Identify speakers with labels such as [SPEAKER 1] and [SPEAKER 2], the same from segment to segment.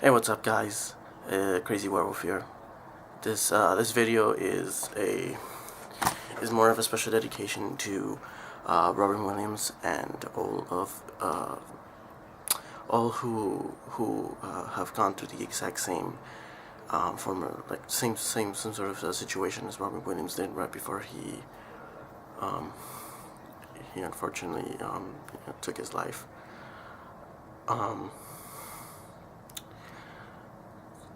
[SPEAKER 1] Hey, what's up, guys? Crazy Werewolf here. This video is more of a special dedication to Robin Williams and all who have gone through the exact same former same sort of situation as Robin Williams did right before he unfortunately took his life.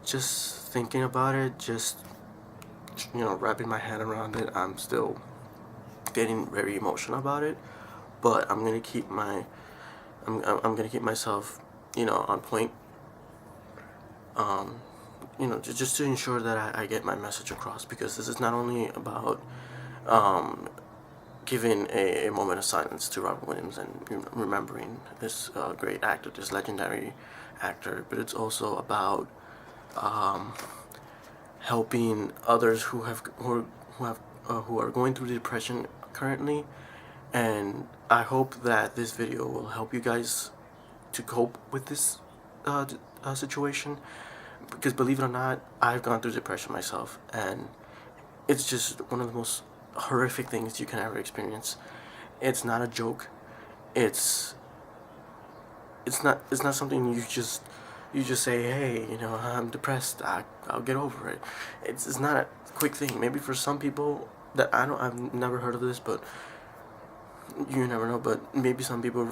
[SPEAKER 1] Just thinking about it, just wrapping my head around it, I'm still getting very emotional about it. But I'm gonna keep myself, on point. Just to ensure that I get my message across, because this is not only about giving a moment of silence to Robin Williams and remembering this great actor, this legendary actor, but it's also about helping others who are going through depression currently. And I hope that this video will help you guys to cope with this situation, because believe it or not, I've gone through depression myself, and it's just one of the most horrific things you can ever experience. It's not a joke. It's not something you just say, hey, I'm depressed, I'll get over it. It's not a quick thing. Maybe for some people that I've never heard of this, but you never know. But maybe for some people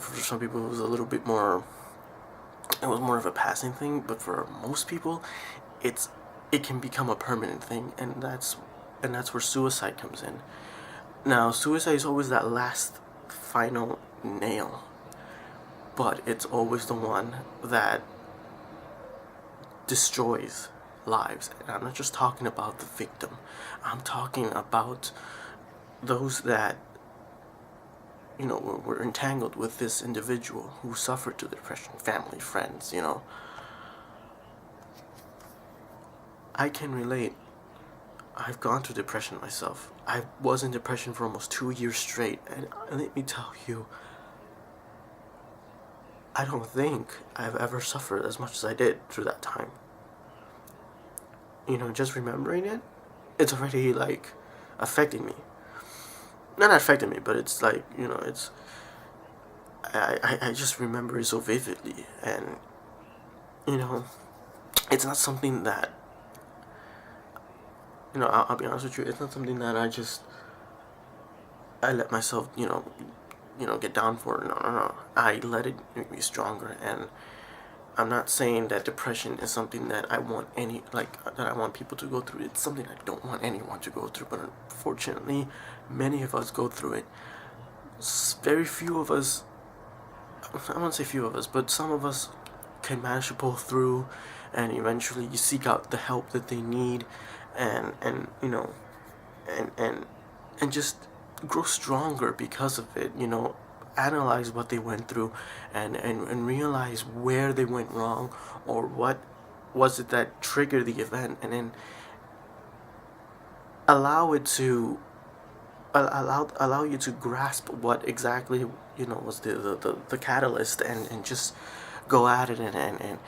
[SPEAKER 1] it was a little bit more. It was more of a passing thing. But for most people, it can become a permanent thing, and that's where suicide comes in. Now, suicide is always that last final nail, but it's always the one that destroys lives. And I'm not just talking about the victim. I'm talking about those that were entangled with this individual who suffered to depression, family, friends. I can relate. I've gone through depression myself. I was in depression for almost 2 years straight, and let me tell you, I don't think I've ever suffered as much as I did through that time. Just remembering it, it's already affecting me. Not affecting me, but it's it's. I just remember it so vividly, and it's not something that I'll be honest with you. It's not something that I let myself get down for. No. I let it make me stronger. And I'm not saying that depression is something that I want that I want people to go through. It's something I don't want anyone to go through. But unfortunately, many of us go through it. Very few of us, I won't say few of us, but some of us can manage to pull through, and eventually you seek out the help that they need, and just grow stronger because of it. Analyze what they went through, and realize where they went wrong, or what was it that triggered the event, and then allow you to grasp what exactly was the catalyst, and just go at it, and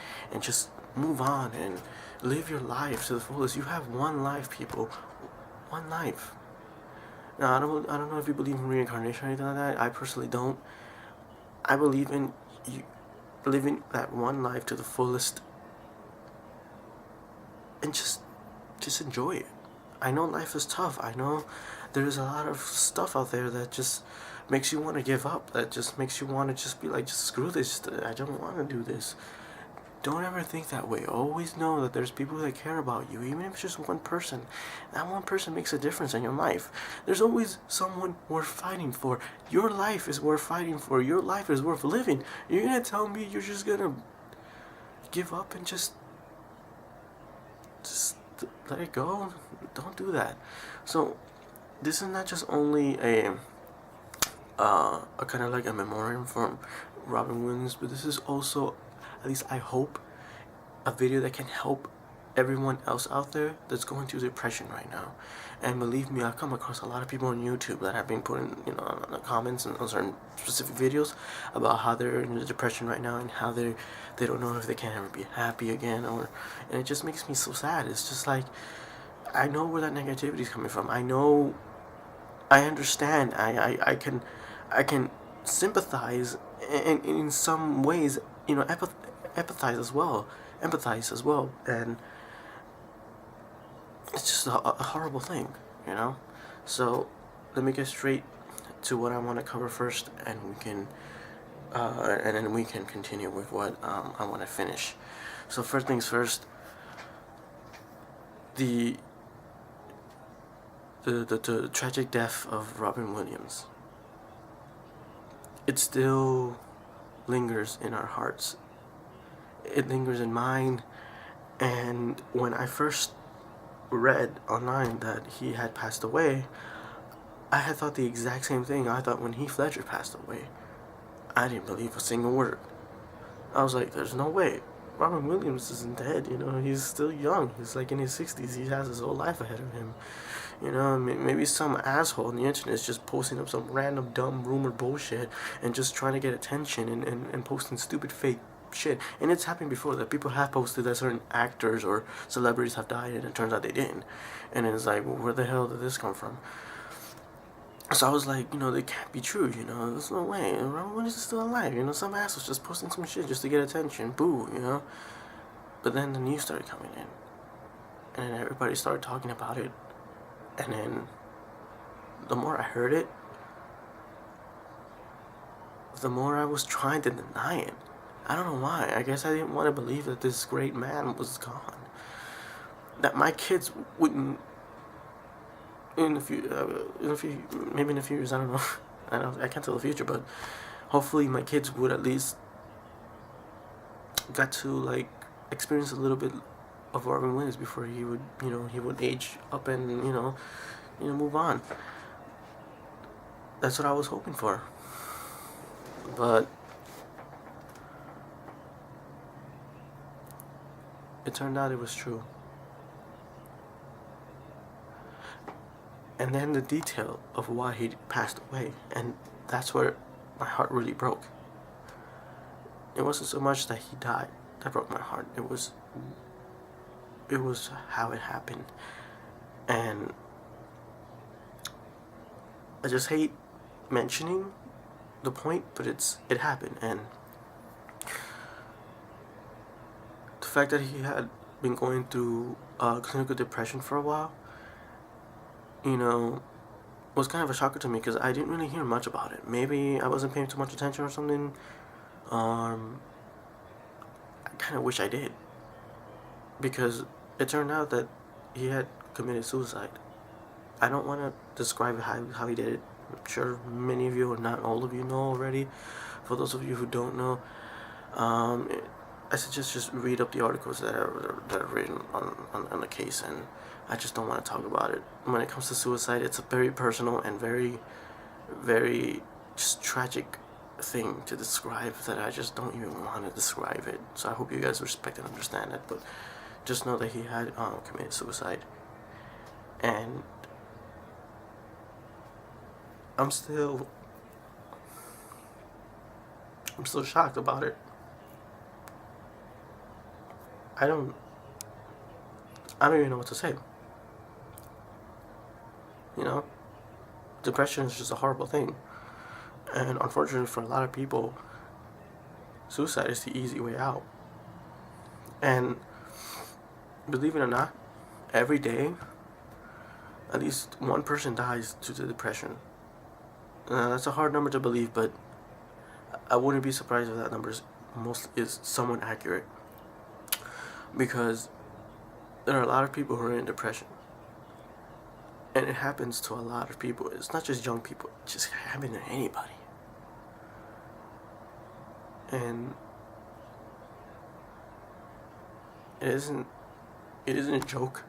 [SPEAKER 1] just move on and live your life to the fullest. You have one life, people. One life. Now, I don't know if you believe in reincarnation or anything like that. I personally don't. I believe in you living that one life to the fullest, and just enjoy it. I know life is tough. I know there's a lot of stuff out there that just makes you want to give up. That just makes you want to just be like, just screw this. I don't want to do this. Don't ever think that way. Always know that there's people that care about you, even if it's just one person. That one person makes a difference in your life. There's always someone worth fighting for. Your life is worth fighting for. Your life is worth living. You're gonna tell me you're just gonna give up and just let it go? Don't do that. So this is not just only a kind of like a memoriam from Robin Williams, but this is also, at least I hope, a video that can help everyone else out there that's going through depression right now. And believe me, I've come across a lot of people on YouTube that have been putting, on the comments and on certain specific videos about how they're in depression right now and how they don't know if they can ever be happy again, and it just makes me so sad. It's just like, I know where that negativity is coming from. I know, I understand. I can sympathize, and in some ways, empathize as well, and it's just a horrible thing, you know. So let me get straight to what I want to cover first, and then we can continue with what I want to finish. So first things first, the the tragic death of Robin Williams. It still lingers in our hearts. It lingers in mine. And when I first read online that he had passed away, I had thought the exact same thing. I thought when Heath Ledger passed away, I didn't believe a single word. I was like, there's no way. Robin Williams isn't dead, he's still young. He's like in his 60s. He has his whole life ahead of him. Maybe some asshole on the internet is just posting up some random dumb rumor bullshit and just trying to get attention and posting stupid fake shit. And it's happened before that people have posted that certain actors or celebrities have died, and it turns out they didn't. And it's like, well, where the hell did this come from? So I was like, they can't be true, there's no way. Robin Williams is still alive, some asshole's just posting some shit just to get attention, boo. But then the news started coming in, and then everybody started talking about it, and then the more I heard it, the more I was trying to deny it. I don't know why. I guess I didn't want to believe that this great man was gone. That my kids wouldn't, in a few, maybe in a few years, I don't know. I can't tell the future, but hopefully my kids would at least got to experience a little bit of Robin Williams before he would age up and move on. That's what I was hoping for. But it turned out it was true. And then the detail of why he passed away, and that's where my heart really broke. It wasn't so much that he died that broke my heart. It was how it happened. And I just hate mentioning the point, but it happened. And the fact that he had been going through clinical depression for a while, was kind of a shocker to me, because I didn't really hear much about it. Maybe I wasn't paying too much attention or something. I kind of wish I did, because it turned out that he had committed suicide. I don't want to describe how he did it. I'm sure many of you, or not all of you, know already. For those of you who don't know, I suggest just read up the articles that are written on the case, and I just don't want to talk about it. When it comes to suicide, it's a very personal and very, very just tragic thing to describe, that I just don't even want to describe it. So I hope you guys respect and understand it. But just know that he had committed suicide, and I'm still shocked about it. I don't even know what to say. Depression is just a horrible thing. And unfortunately for a lot of people, suicide is the easy way out. And believe it or not, every day, at least one person dies due to depression. That's a hard number to believe, but I wouldn't be surprised if that number is somewhat accurate. Because there are a lot of people who are in depression. And it happens to a lot of people. It's not just young people. It just happens to anybody. And it isn't a joke.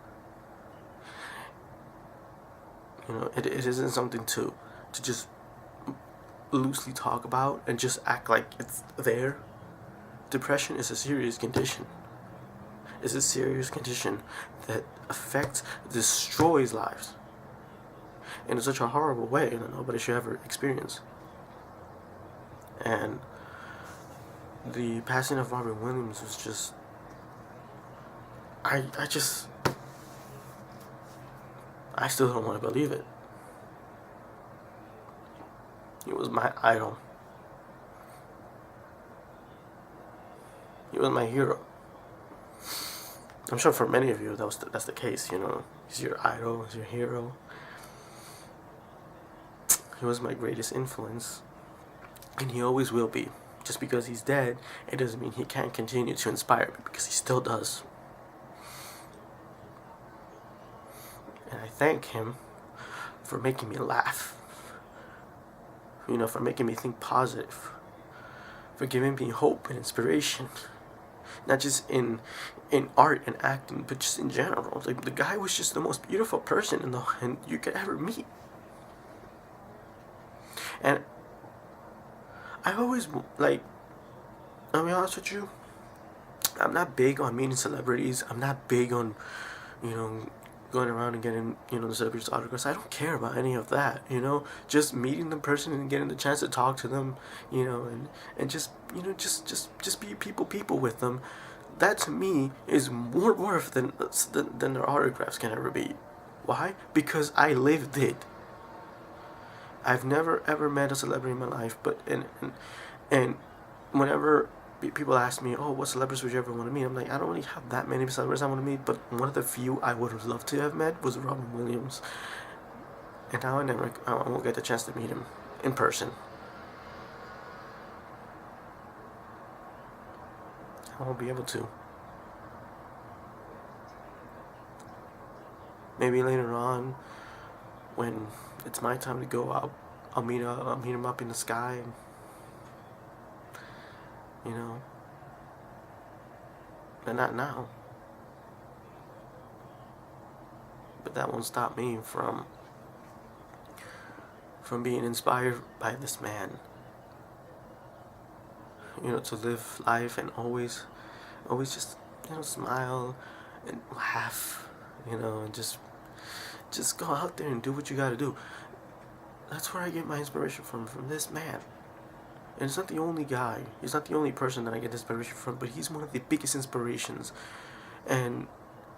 [SPEAKER 1] It isn't something to just loosely talk about and just act like it's there. Depression is a serious condition. is a serious condition that affects, destroys lives in such a horrible way that nobody should ever experience. And the passing of Robin Williams was just, I just, I still don't want to believe it. He was my idol. He was my hero. I'm sure for many of you that's the case. You know, he's your idol, he's your hero. He was my greatest influence, and he always will be. Just because he's dead, it doesn't mean he can't continue to inspire me, because he still does. And I thank him for making me laugh. You know, for making me think positive, for giving me hope and inspiration. Not just in art and acting, but just in general. Like, the guy was just the most beautiful person and you could ever meet. And I always, like, I'll be honest with you, I'm not big on meeting celebrities. I'm not big on, you know, going around and getting, you know, the celebrities' autographs. I don't care about any of that, you know. Just meeting the person and getting the chance to talk to them, you know, and just, you know, just be people with them. That to me is more worth than their autographs can ever be. Why? Because I lived it. I've never ever met a celebrity in my life, but and whenever people ask me, "Oh, what celebrities would you ever want to meet?" I'm like, I don't really have that many celebrities I want to meet, but one of the few I would have loved to have met was Robin Williams, and now I won't get the chance to meet him in person. I won't be able to. Maybe later on, when it's my time to go out, I'll meet him up in the sky, and, you know, but not now. But that won't stop me from being inspired by this man. You know, to live life and always just, you know, smile and laugh, you know, and just go out there and do what you gotta do. That's where I get my inspiration from this man. And it's not the only guy. He's not the only person that I get inspiration from, but he's one of the biggest inspirations. And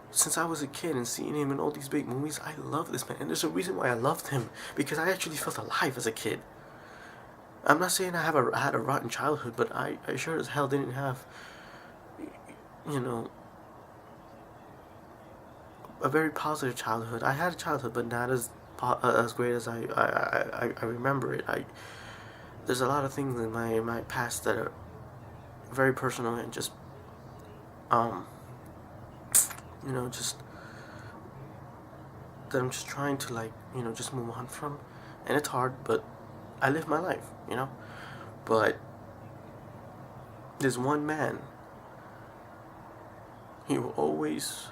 [SPEAKER 1] since I was a kid and seeing him in all these big movies, I love this man. And there's a reason why I loved him, because I actually felt alive as a kid. I'm not saying I had a rotten childhood, but I sure as hell didn't have, you know, a very positive childhood. I had a childhood, but not as great as I remember it. There's a lot of things in my past that are very personal and just, you know, just that I'm just trying to, like, you know, just move on from. And it's hard, but I live my life, you know. But there's one man. He will always,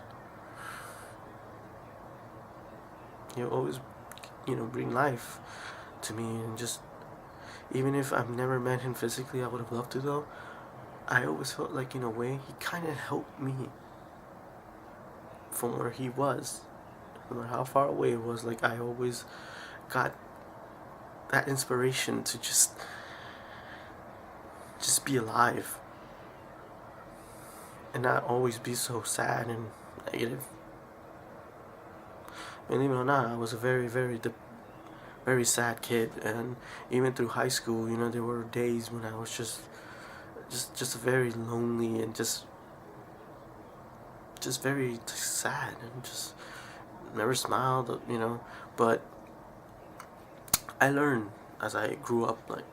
[SPEAKER 1] you know, bring life to me, and just, even if I've never met him physically, I would have loved to though. I always felt like, in a way, he kind of helped me from where he was, no matter how far away it was. Like, I always got that inspiration to just be alive and not always be so sad and negative. Believe it or not, I was a very sad kid, and even through high school, you know, there were days when I was just very lonely and just very sad and just never smiled, you know. But I learned as I grew up, like,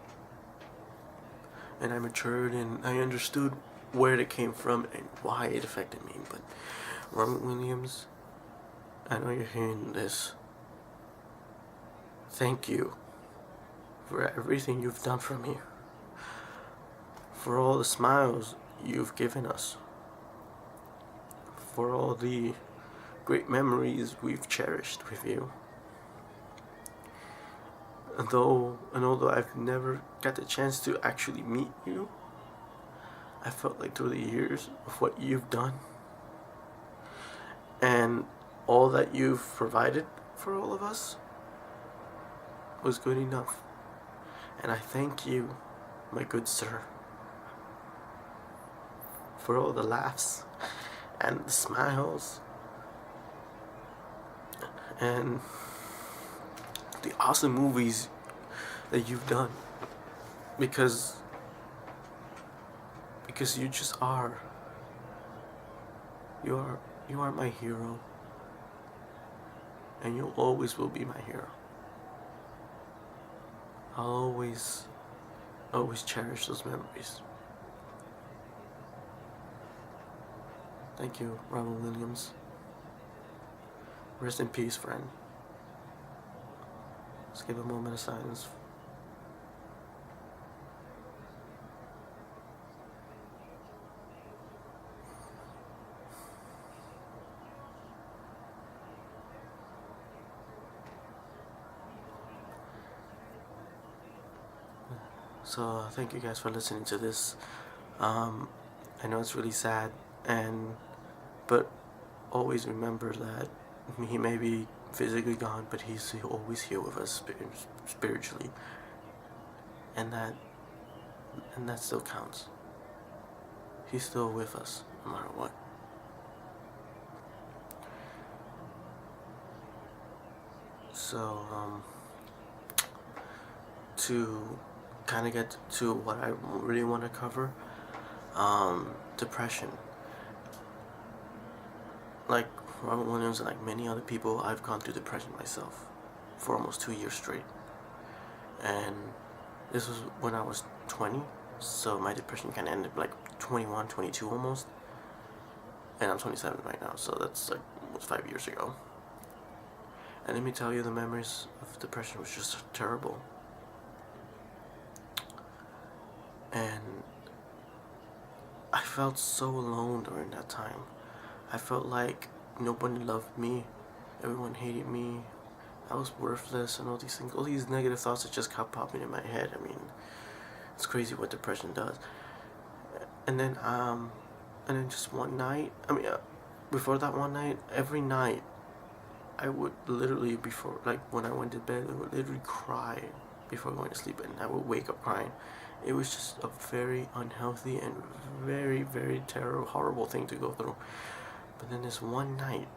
[SPEAKER 1] and I matured and I understood where it came from and why it affected me. But Robert Williams, I know you're hearing this. Thank you for everything you've done for me, for all the smiles you've given us, for all the great memories we've cherished with you. And although I've never got the chance to actually meet you, I felt like through the years of what you've done, And all that you've provided for all of us was good enough. And I thank you, my good sir, for all the laughs and the smiles and the awesome movies that you've done. Because you just are. You are my hero. And you always will be my hero. I'll always cherish those memories. Thank you, Robin Williams. Rest in peace, friend. Let's give a moment of silence. So thank you guys for listening to this. I know it's really sad, but always remember that he may be physically gone, but he's always here with us spiritually, and that still counts. He's still with us no matter what. So to kind of get to what I really want to cover, depression. Like Robert Williams and like many other people, I've gone through depression myself for almost 2 years straight. And this was when I was 20, so my depression kind of ended like 21, 22 almost. And I'm 27 right now, so that's like almost 5 years ago. And let me tell you, the memories of depression was just terrible. And I felt so alone during that time. I felt like nobody loved me, everyone hated me, I was worthless, and all these things, all these negative thoughts that just kept popping in my head. I mean, it's crazy what depression does. And then just one night, before that one night, every night, I would literally, before, like when I went to bed, I would literally cry before going to sleep, and I would wake up crying. It was just a very unhealthy and very, very terrible, horrible thing to go through. But then this one night,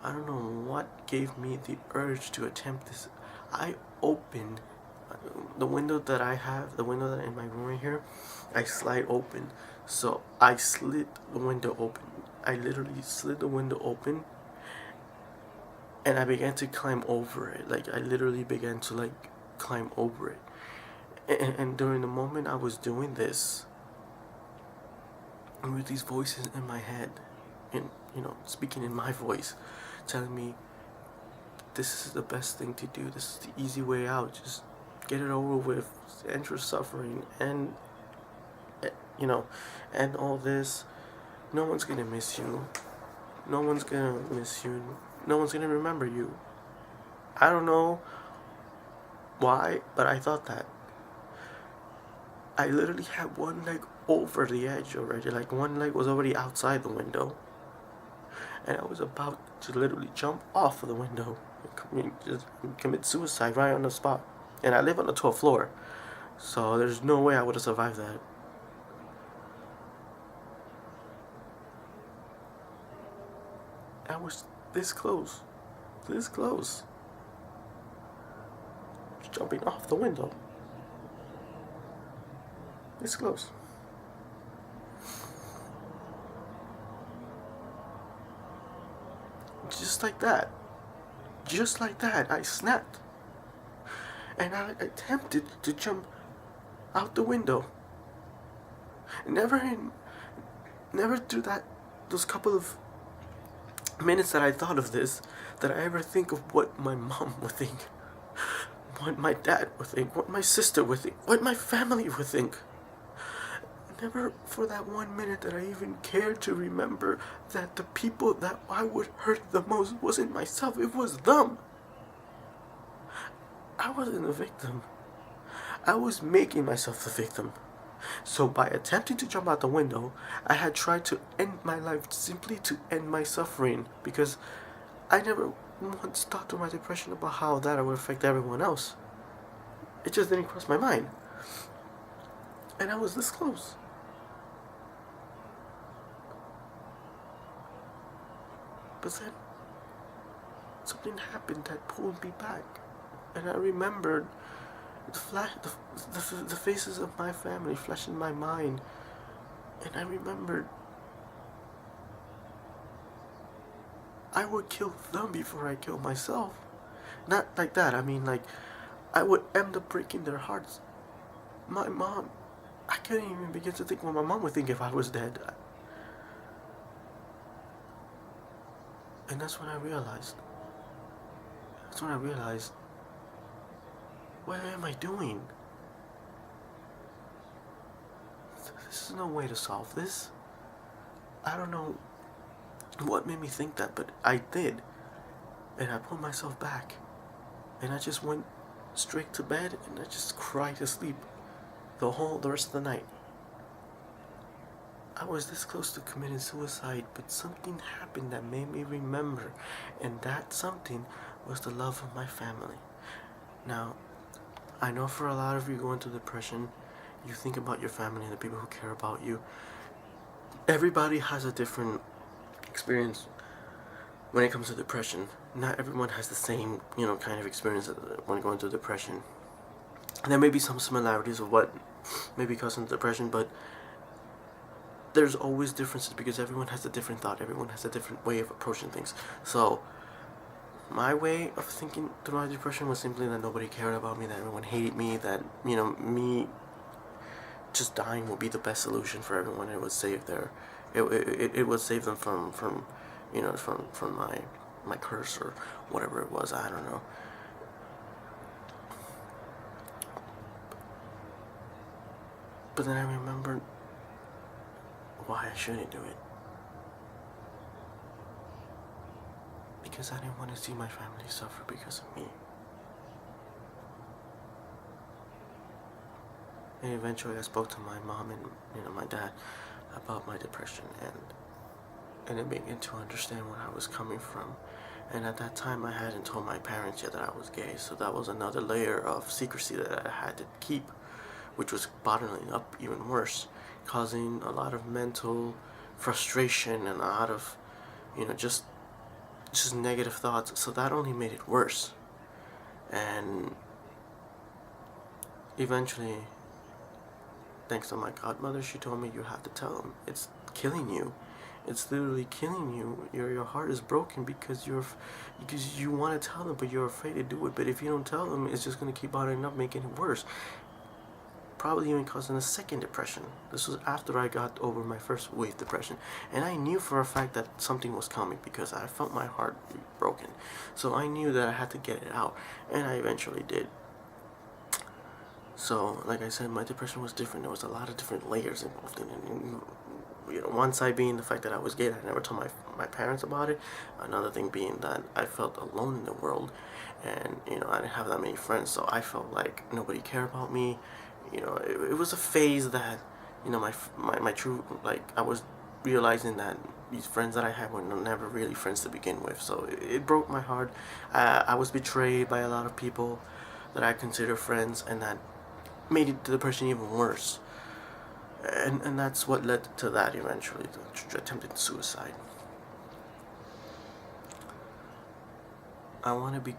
[SPEAKER 1] I don't know what gave me the urge to attempt this. I opened the window that I have, the window that in my room right here, I slide open. So I slid the window open. I literally slid the window open, and I began to climb over it. Like I literally began to like climb over it. And during the moment I was doing this, and with these voices in my head, and speaking in my voice, telling me, this is the best thing to do, this is the easy way out, just get it over with, end your suffering, and and all this. No one's gonna miss you. No one's gonna miss you. No one's gonna remember you. I don't know why, but I thought that. I literally had one leg over the edge already. Like one leg was already outside the window, and I was about to literally jump off of the window and just commit suicide right on the spot. And I live on the 12th floor, so there's no way I would have survived that. I was this close, jumping off the window. This close. Just like that, I snapped, and I attempted to jump out the window. Never through those couple of minutes that I thought of this, did I ever think of what my mom would think, what my dad would think, what my sister would think, what my family would think. Never for that 1 minute did I even care to remember that the people that I would hurt the most wasn't myself, it was them. I wasn't a victim. I was making myself the victim. So by attempting to jump out the window, I had tried to end my life simply to end my suffering, because I never once thought to my depression about how that would affect everyone else. It just didn't cross my mind. And I was this close. But then something happened that pulled me back. And I remembered the faces of my family flash in my mind. And I remembered I would kill them before I kill myself. Not like that, I mean, like, I would end up breaking their hearts. My mom, I can't even begin to think what my mom would think if I was dead. And that's when I realized. What am I doing? This is no way to solve this. I don't know what made me think that, but I did. And I pulled myself back. And I just went straight to bed and I just cried to sleep the rest of the night. I was this close to committing suicide, but something happened that made me remember, and that something was the love of my family. Now, I know for a lot of you going through depression, you think about your family and the people who care about you. Everybody has a different experience when it comes to depression. Not everyone has the same, kind of experience when going through depression. There may be some similarities of what may be causing depression, but there's always differences because everyone has a different thought. Everyone has a different way of approaching things. So my way of thinking through my depression was simply that nobody cared about me, that everyone hated me, that me just dying would be the best solution for everyone. It would save it would save them from my curse or whatever it was. I don't know. But then I remembered why I shouldn't do it. Because I didn't want to see my family suffer because of me. And eventually I spoke to my mom and my dad about my depression, and it began to understand where I was coming from. And at that time I hadn't told my parents yet that I was gay, so that was another layer of secrecy that I had to keep, which was bottling up even worse, causing a lot of mental frustration and a lot of, just negative thoughts. So that only made it worse. And eventually, thanks to my godmother, she told me, you have to tell him. It's killing you. It's literally killing you. Your heart is broken because you want to tell them, but you're afraid to do it. But if you don't tell them, it's just going to keep bottling up, making it worse. Probably even causing a second depression. This was after I got over my first wave depression, and I knew for a fact that something was coming because I felt my heart broken. So I knew that I had to get it out, and I eventually did. So, like I said, my depression was different. There was a lot of different layers involved in it. One side being the fact that I was gay, I never told my parents about it. Another thing being that I felt alone in the world, and I didn't have that many friends, so I felt like nobody cared about me. It was a phase that, my true, I was realizing that these friends that I had were never really friends to begin with. So it broke my heart. I was betrayed by a lot of people that I consider friends, and that made the depression even worse. And that's what led to that eventually, to attempted suicide. I want to be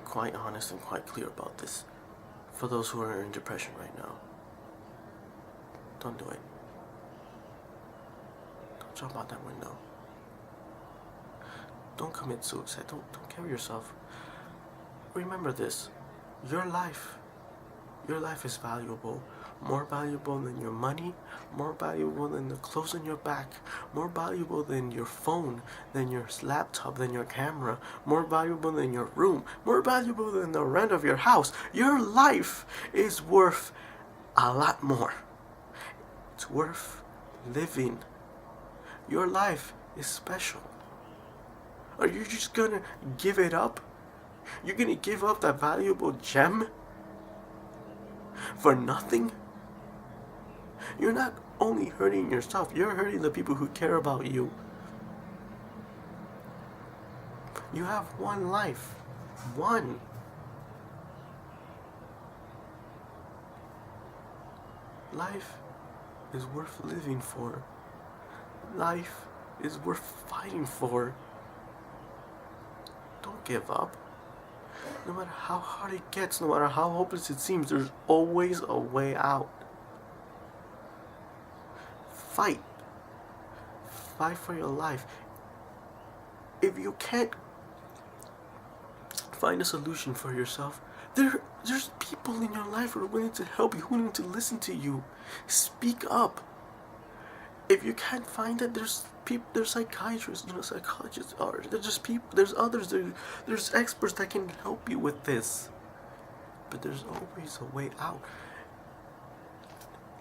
[SPEAKER 1] quite honest and quite clear about this. For those who are in depression right now, don't do it. Don't jump out that window. Don't commit suicide. Don't kill yourself. Remember this. Your life is valuable. More valuable than your money, more valuable than the clothes on your back, more valuable than your phone, than your laptop, than your camera, more valuable than your room, more valuable than the rent of your house. Your life is worth a lot more. It's worth living. Your life is special. Are you just gonna give it up? You're gonna give up that valuable gem for nothing? You're not only hurting yourself, you're hurting the people who care about you. You have one life. One. Life is worth living for. Life is worth fighting for. Don't give up. No matter how hard it gets, no matter how hopeless it seems, there's always a way out. Fight. Fight for your life. If you can't find a solution for yourself, there's people in your life who are willing to help you, who need to listen to you. Speak up. If you can't find it, there's people, there's psychiatrists, psychologists, or there's just people, there's others, there's experts that can help you with this. But there's always a way out.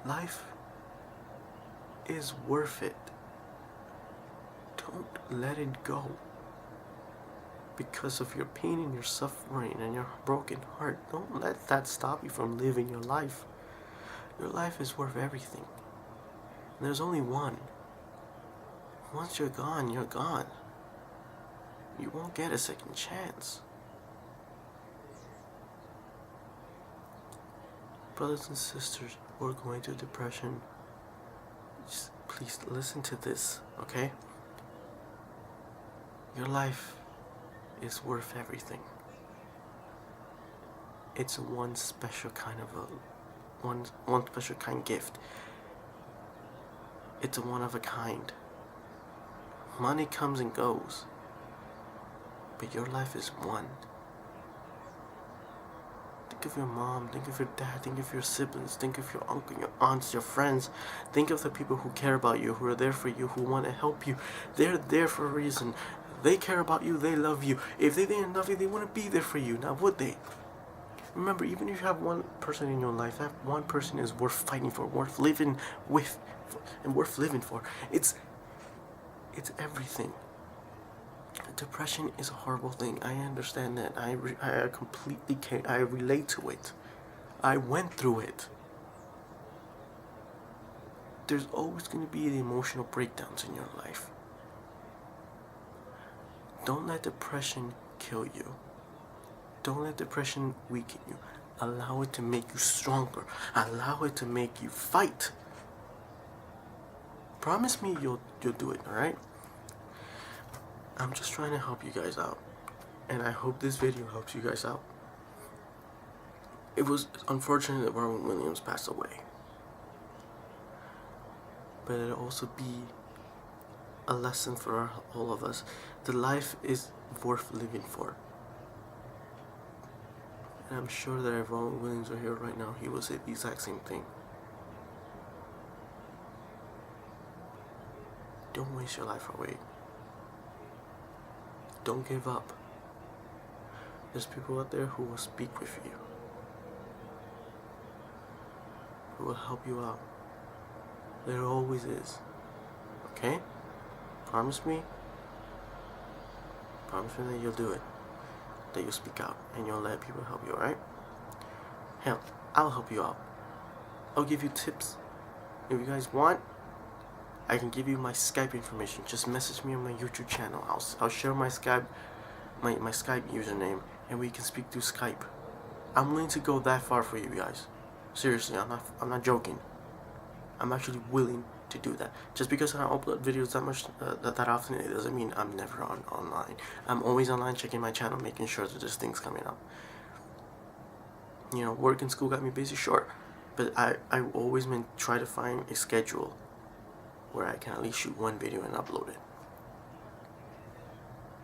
[SPEAKER 1] Life is worth it. Don't let it go. Because of your pain and your suffering and your broken heart, don't let that stop you from living your life. Your life is worth everything. And there's only one. Once you're gone, you're gone. You won't get a second chance. Brothers and sisters who are going through depression, just please listen to this, okay? Your life is worth everything. It's one special kind of one special kind gift. It's a one of a kind. Money comes and goes, but your life is one. Think of your mom, think of your dad, think of your siblings, think of your uncle, your aunts, your friends. Think of the people who care about you, who are there for you, who want to help you. They're there for a reason. They care about you, they love you. If they didn't love you, they wouldn't be there for you, now would they? Remember, even if you have one person in your life, that one person is worth fighting for, worth living with, and worth living for. It's everything. Depression is a horrible thing. I understand that. I completely can't. I relate to it. I went through it. There's always going to be the emotional breakdowns in your life. Don't let depression kill you. Don't let depression weaken you. Allow it to make you stronger. Allow it to make you fight. Promise me you'll do it, alright? I'm just trying to help you guys out. And I hope this video helps you guys out. It was unfortunate that Robin Williams passed away. But it'll also be a lesson for all of us. The life is worth living for. And I'm sure that if Robin Williams were here right now, he would say the exact same thing. Don't waste your life away. Don't give up. There's people out there who will speak with you, who will help you out. There always is. Okay? Promise me that you'll do it. That you'll speak out and you'll let people help you, alright? Hell, I'll help you out. I'll give you tips. If you guys want, I can give you my Skype information. Just message me on my YouTube channel. I'll share my Skype username, and we can speak through Skype. I'm willing to go that far for you guys. Seriously, I'm not joking. I'm actually willing to do that. Just because I don't upload videos that often, it doesn't mean I'm never online. I'm always online, checking my channel, making sure that there's things coming up. Work and school got me busy, sure, but I always try to find a schedule where I can at least shoot one video and upload it.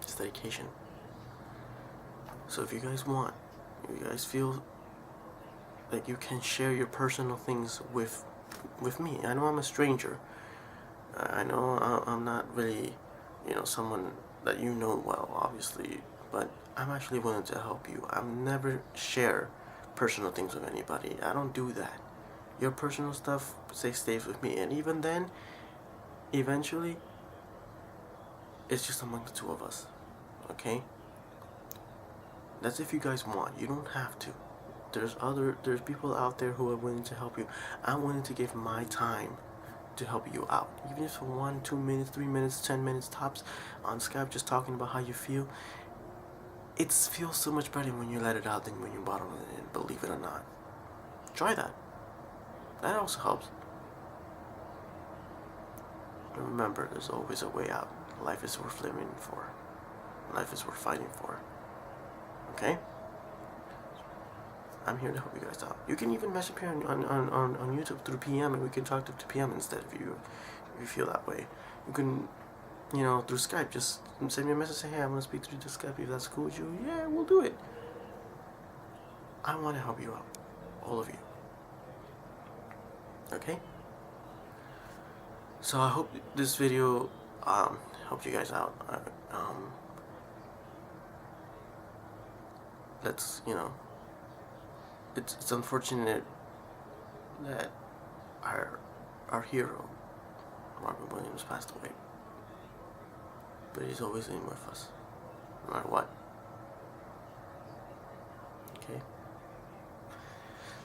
[SPEAKER 1] It's dedication. So if you guys want, if you guys feel that you can share your personal things with me. I know I'm a stranger. I know I'm not really, someone that you know well, obviously, but I'm actually willing to help you. I'll never share personal things with anybody. I don't do that. Your personal stuff stays with me, and even then, eventually, it's just among the two of us, okay? That's if you guys want. You don't have to. There's people out there who are willing to help you. I'm willing to give my time to help you out, even if for 1, 2 minutes, 3 minutes, 10 minutes tops on Skype, just talking about how you feel. It feels so much better when you let it out than when you bottle it in, believe it or not. Try that. That also helps. And remember, there's always a way out. Life is worth living for. Life is worth fighting for. Okay? I'm here to help you guys out. You can even message me on YouTube through PM, and we can talk to PM instead if you feel that way. You can, through Skype, just send me a message, say, hey, I'm going to speak through Skype. If that's cool with you, yeah, we'll do it. I want to help you out. All of you. Okay? So I hope this video helped you guys out. Let's, it's unfortunate that our hero, Robin Williams, passed away. But he's always in with us, no matter what. Okay?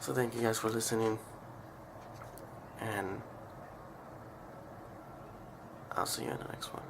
[SPEAKER 1] So thank you guys for listening, and I'll see you in the next one.